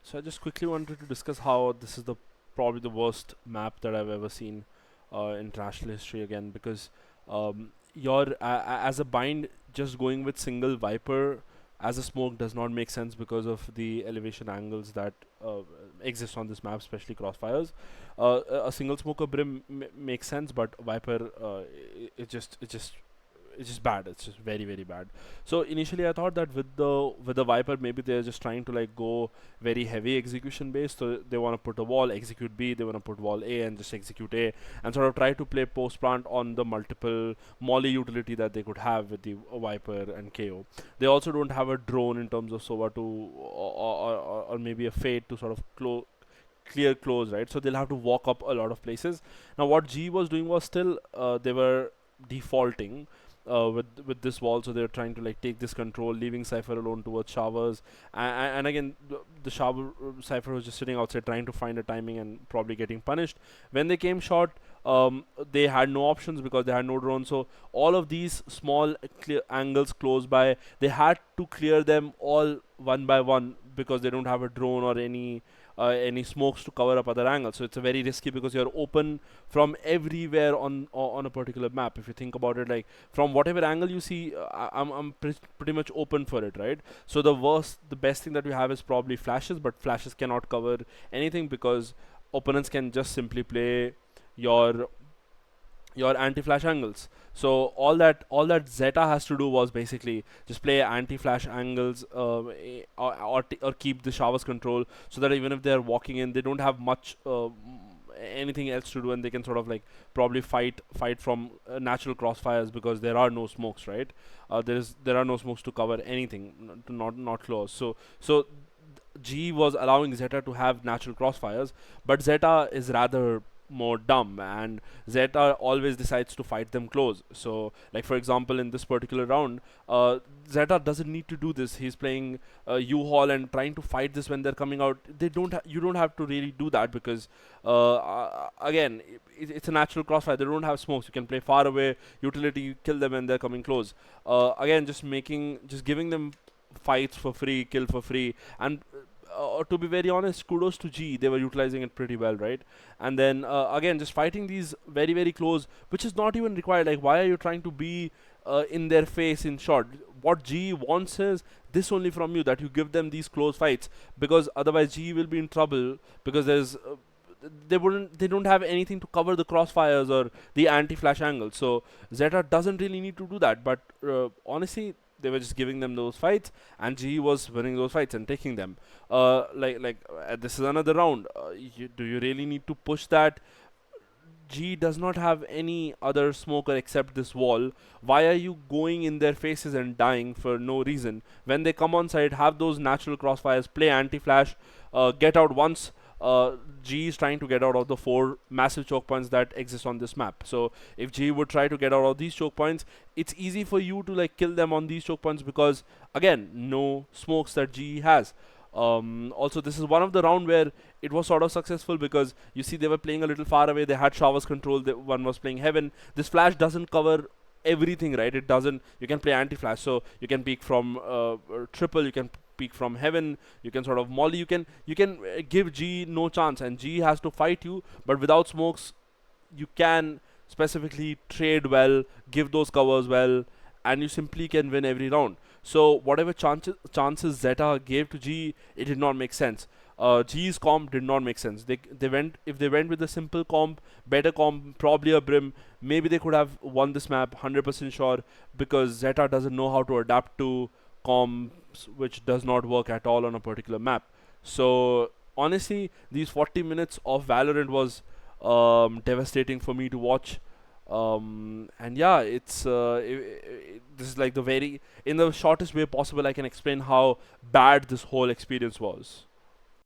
So I just quickly wanted to discuss how this is the probably the worst map that I've ever seen in international history again, because as a bind, just going with single Viper as a smoke does not make sense because of the elevation angles that exist on this map, especially crossfires. A single smoker brim makes sense, but Viper, it's just bad. It's just very very bad. So initially I thought that with the Viper, maybe they're just trying to like go very heavy execution based. So they want to put a wall, execute B, they want to put wall A and just execute A, and sort of try to play post plant on the multiple molly utility that they could have with the Viper and KO. They also don't have a drone in terms of Sova to or maybe a Fate to sort of clear close, right? So they'll have to walk up a lot of places. Now what G was doing was still they were defaulting with this wall, so they're trying to like take this control, leaving Cypher alone towards showers, and again the shower Cypher was just sitting outside trying to find a timing and probably getting punished. When they came short, they had no options because they had no drone. So all of these small clear angles close by, they had to clear them all one by one because they don't have a drone or any smokes to cover up other angles. So it's a very risky because you're open from everywhere on a particular map. If you think about it, like from whatever angle you see, pretty much open for it, right? So the best thing that you have is probably flashes, but flashes cannot cover anything because opponents can just simply play your anti-flash angles. So all that Zeta has to do was basically just play anti-flash angles, or keep the showers control, so that even if they're walking in, they don't have much anything else to do, and they can sort of like probably fight from natural crossfires because there are no smokes, right? There are no smokes to cover anything, to not close. So G was allowing Zeta to have natural crossfires, but Zeta is rather more dumb, and Zeta always decides to fight them close. So, like for example, in this particular round, Zeta doesn't need to do this. He's playing U-Haul and trying to fight this when they're coming out. You don't have to really do that because, again, it's a natural crossfire. They don't have smokes. You can play far away utility, kill them when they're coming close. Again, just giving them fights for free, kill for free, and to be very honest, kudos to G. They were utilizing it pretty well, right? And then again, just fighting these very very close, which is not even required. Like, why are you trying to be in their face in short? What G wants is this only from you, that you give them these close fights, because otherwise G will be in trouble because they don't have anything to cover the crossfires or the anti-flash angle. So Zeta doesn't really need to do that. But honestly, they were just giving them those fights, and G was winning those fights and taking them. This is another round. Do you really need to push that? G does not have any other smoker except this wall. Why are you going in their faces and dying for no reason? When they come on site, have those natural crossfires, play anti-flash, get out once. G is trying to get out of the 4 massive choke points that exist on this map. So if G would try to get out of these choke points, it's easy for you to like kill them on these choke points because again, no smokes that G has. Also, this is one of the round where it was sort of successful because you see they were playing a little far away. They had showers control. One was playing heaven. This flash doesn't cover everything, right? It doesn't. You can play anti-flash, so you can peek from triple. You can peek from heaven. You can sort of molly. You can give G no chance, and G has to fight you. But without smokes, you can specifically trade well, give those covers well, and you simply can win every round. So whatever chances Zeta gave to G, it did not make sense. G's comp did not make sense. They went with a simple comp, better comp, probably a brim. Maybe they could have won this map, 100% sure, because Zeta doesn't know how to adapt to comps which does not work at all on a particular map. So honestly, these 40 minutes of Valorant was devastating for me to watch. And yeah, this is like the very in the shortest way possible I can explain how bad this whole experience was.